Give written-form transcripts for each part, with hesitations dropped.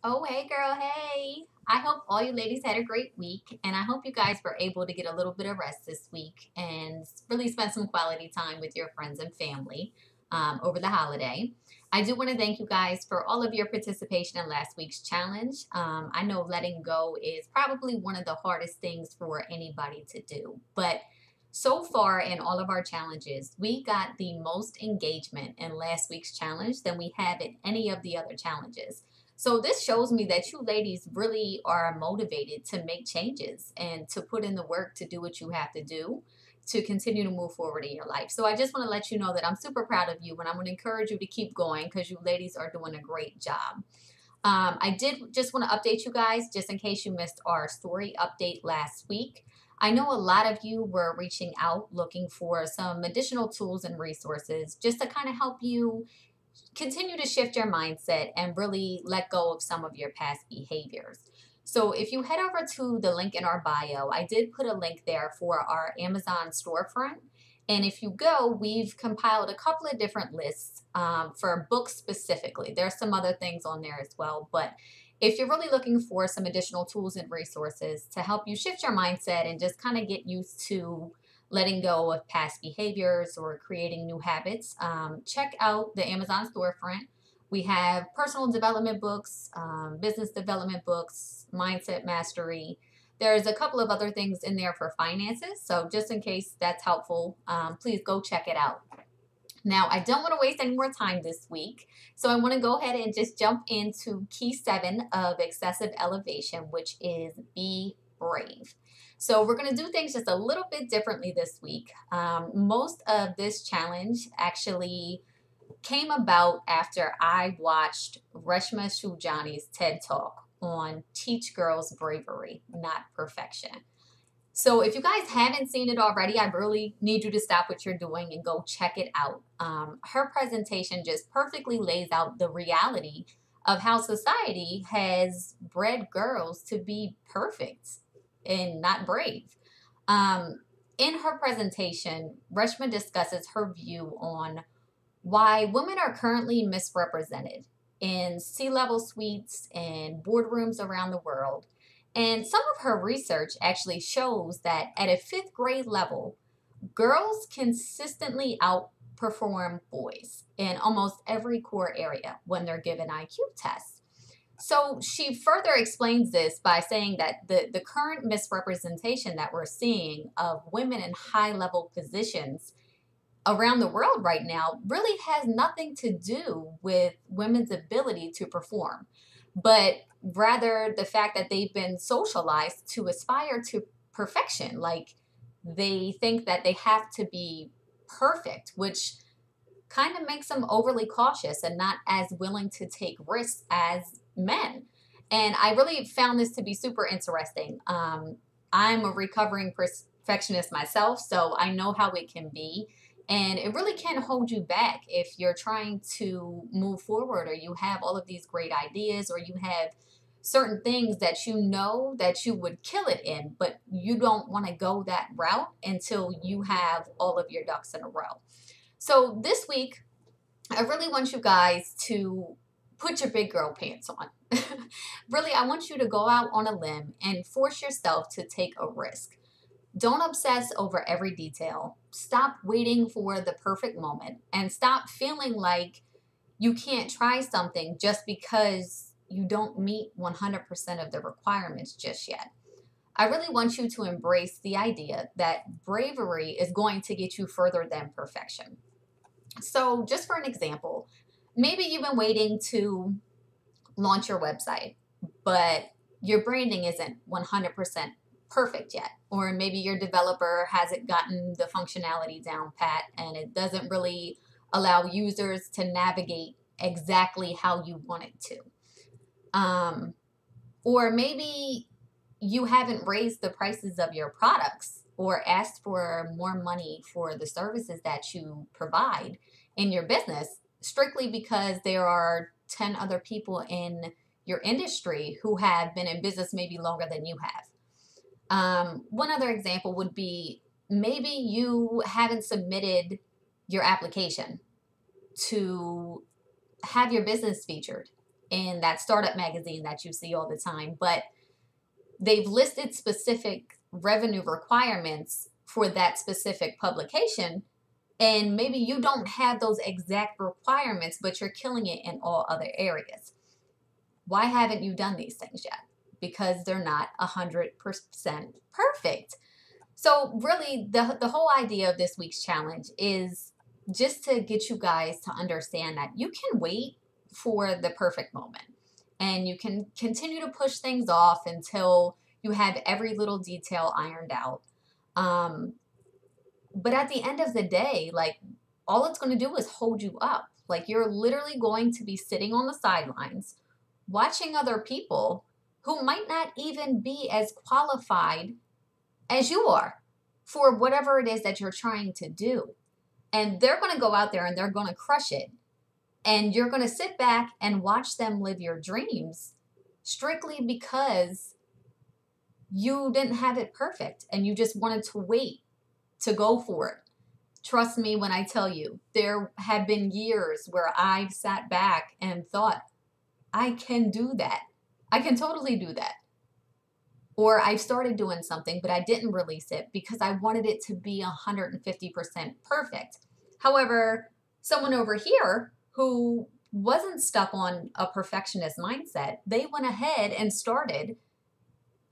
Oh, hey girl, hey. I hope all you ladies had a great week, and I hope you guys were able to get a little bit of rest this week and really spend some quality time with your friends and family over the holiday. I do want to thank you guys for all of your participation in last week's challenge. I know letting go is probably one of the hardest things for anybody to do, but so far in all of our challenges, we got the most engagement in last week's challenge than we have in any of the other challenges. So this shows me that you ladies really are motivated to make changes and to put in the work to do what you have to do to continue to move forward in your life. So I just want to let you know that I'm super proud of you and I'm going to encourage you to keep going because you ladies are doing a great job. I did just want to update you guys just in case you missed our story update last week. I know a lot of you were reaching out looking for some additional tools and resources just to kind of help you continue to shift your mindset and really let go of some of your past behaviors. So, if you head over to the link in our bio, I did put a link there for our Amazon storefront. And if you go, we've compiled a couple of different lists for books specifically. There's some other things on there as well. But if you're really looking for some additional tools and resources to help you shift your mindset and just kind of get used to letting go of past behaviors or creating new habits, check out the Amazon storefront. We have personal development books, business development books, mindset mastery. There's a couple of other things in there for finances. So, just in case that's helpful, please go check it out. Now, I don't want to waste any more time this week. So, I want to go ahead and just jump into key 7 of excessive elevation, which is be brave. So, we're going to do things just a little bit differently this week. Most of this challenge actually came about after I watched Reshma Shujani's TED Talk on Teach Girls Bravery, Not Perfection. So if you guys haven't seen it already, I really need you to stop what you're doing and go check it out. Her presentation just perfectly lays out the reality of how society has bred girls to be perfect and not brave. Um, in her presentation, Reshma discusses her view on why women are currently misrepresented in C-level suites and boardrooms around the world. And some of her research actually shows that at a fifth grade level, girls consistently outperform boys in almost every core area when they're given IQ tests. So she further explains this by saying that the current misrepresentation that we're seeing of women in high level positions around the world right now really has nothing to do with women's ability to perform, but rather the fact that they've been socialized to aspire to perfection. Like they think that they have to be perfect, which kind of makes them overly cautious and not as willing to take risks as men. And I really found this to be super interesting. I'm a recovering perfectionist myself, so I know how it can be. And it really can hold you back if you're trying to move forward or you have all of these great ideas or you have certain things that you know that you would kill it in, but you don't want to go that route until you have all of your ducks in a row. So this week, I really want you guys to put your big girl pants on. Really, I want you to go out on a limb and force yourself to take a risk. Don't obsess over every detail. Stop waiting for the perfect moment and stop feeling like you can't try something just because you don't meet 100% of the requirements just yet. I really want you to embrace the idea that bravery is going to get you further than perfection. So, just for an example, maybe you've been waiting to launch your website, but your branding isn't 100% perfect yet. Or maybe your developer hasn't gotten the functionality down pat and it doesn't really allow users to navigate exactly how you want it to. Um, or maybe you haven't raised the prices of your products or asked for more money for the services that you provide in your business strictly because there are 10 other people in your industry who have been in business maybe longer than you have. One other example would be maybe you haven't submitted your application to have your business featured in that startup magazine that you see all the time, but they've listed specific revenue requirements for that specific publication. And maybe you don't have those exact requirements, but you're killing it in all other areas. Why haven't you done these things yet? Because they're not 100% perfect. So really, the whole idea of this week's challenge is just to get you guys to understand that you can wait for the perfect moment. And you can continue to push things off until you have every little detail ironed out. But at the end of the day, like, all it's going to do is hold you up. Like, you're literally going to be sitting on the sidelines watching other people who might not even be as qualified as you are for whatever it is that you're trying to do. And they're going to go out there and they're going to crush it. And you're going to sit back and watch them live your dreams strictly because you didn't have it perfect and you just wanted to wait to go for it. Trust me when I tell you, there have been years where I've sat back and thought, I can do that. I can totally do that. Or I've started doing something, but I didn't release it because I wanted it to be 150% perfect. However, someone over here who wasn't stuck on a perfectionist mindset, they went ahead and started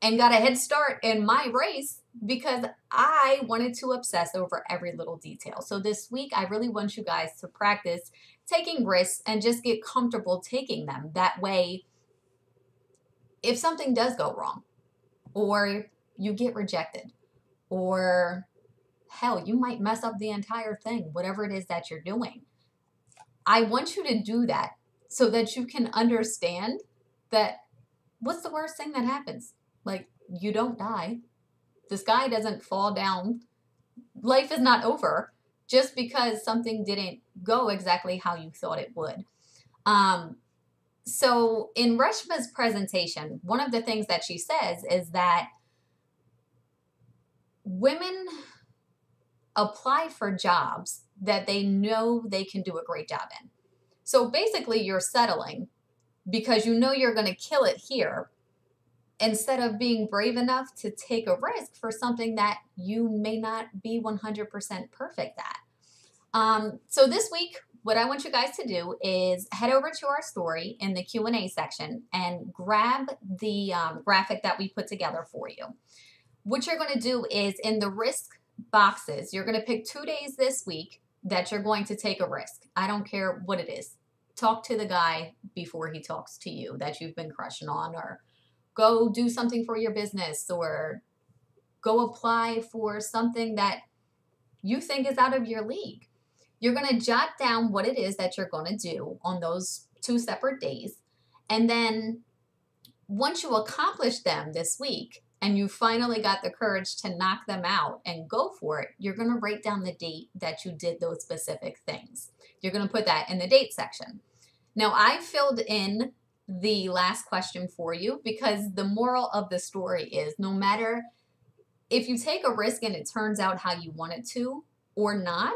and got a head start in my race because I wanted to obsess over every little detail. So this week, I really want you guys to practice taking risks and just get comfortable taking them. That way, if something does go wrong, or you get rejected, or hell, you might mess up the entire thing, whatever it is that you're doing. I want you to do that so that you can understand that what's the worst thing that happens? Like, you don't die. The sky doesn't fall down. Life is not over just because something didn't go exactly how you thought it would. So in Reshma's presentation, one of the things that she says is that women apply for jobs that they know they can do a great job in. So basically you're settling because you know you're going to kill it here instead of being brave enough to take a risk for something that you may not be 100% perfect at. So this week, what I want you guys to do is head over to our story in the Q&A section and grab the graphic that we put together for you. What you're going to do is in the risk boxes, you're going to pick 2 days this week that you're going to take a risk. I don't care what it is. Talk to the guy before he talks to you that you've been crushing on, or go do something for your business, or go apply for something that you think is out of your league. You're going to jot down what it is that you're going to do on those 2 separate days. And then once you accomplish them this week and you finally got the courage to knock them out and go for it, you're going to write down the date that you did those specific things. You're going to put that in the date section. Now, I filled in the last question for you because the moral of the story is no matter if you take a risk and it turns out how you want it to or not,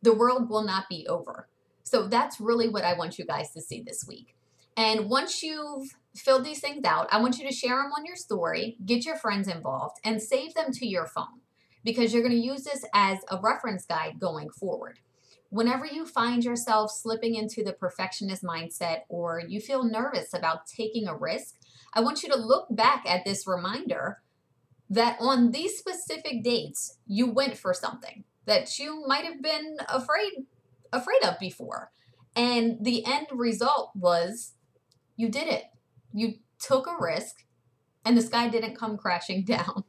the world will not be over. So that's really what I want you guys to see this week. And once you've filled these things out, I want you to share them on your story, get your friends involved, and save them to your phone because you're going to use this as a reference guide going forward. Whenever you find yourself slipping into the perfectionist mindset or you feel nervous about taking a risk, I want you to look back at this reminder that on these specific dates, you went for something that you might have been afraid of before. And the end result was you did it. You took a risk and the sky didn't come crashing down.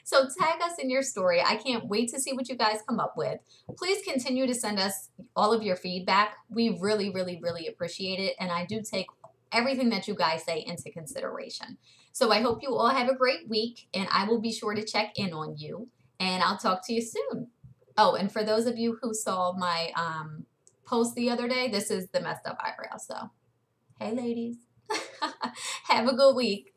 So tag us in your story. I can't wait to see what you guys come up with. Please continue to send us all of your feedback. We really, really, really appreciate it. And I do take everything that you guys say into consideration. So I hope you all have a great week, and I will be sure to check in on you, and I'll talk to you soon. Oh, and for those of you who saw my post the other day, this is the messed up eyebrow. So, hey ladies, have a good week.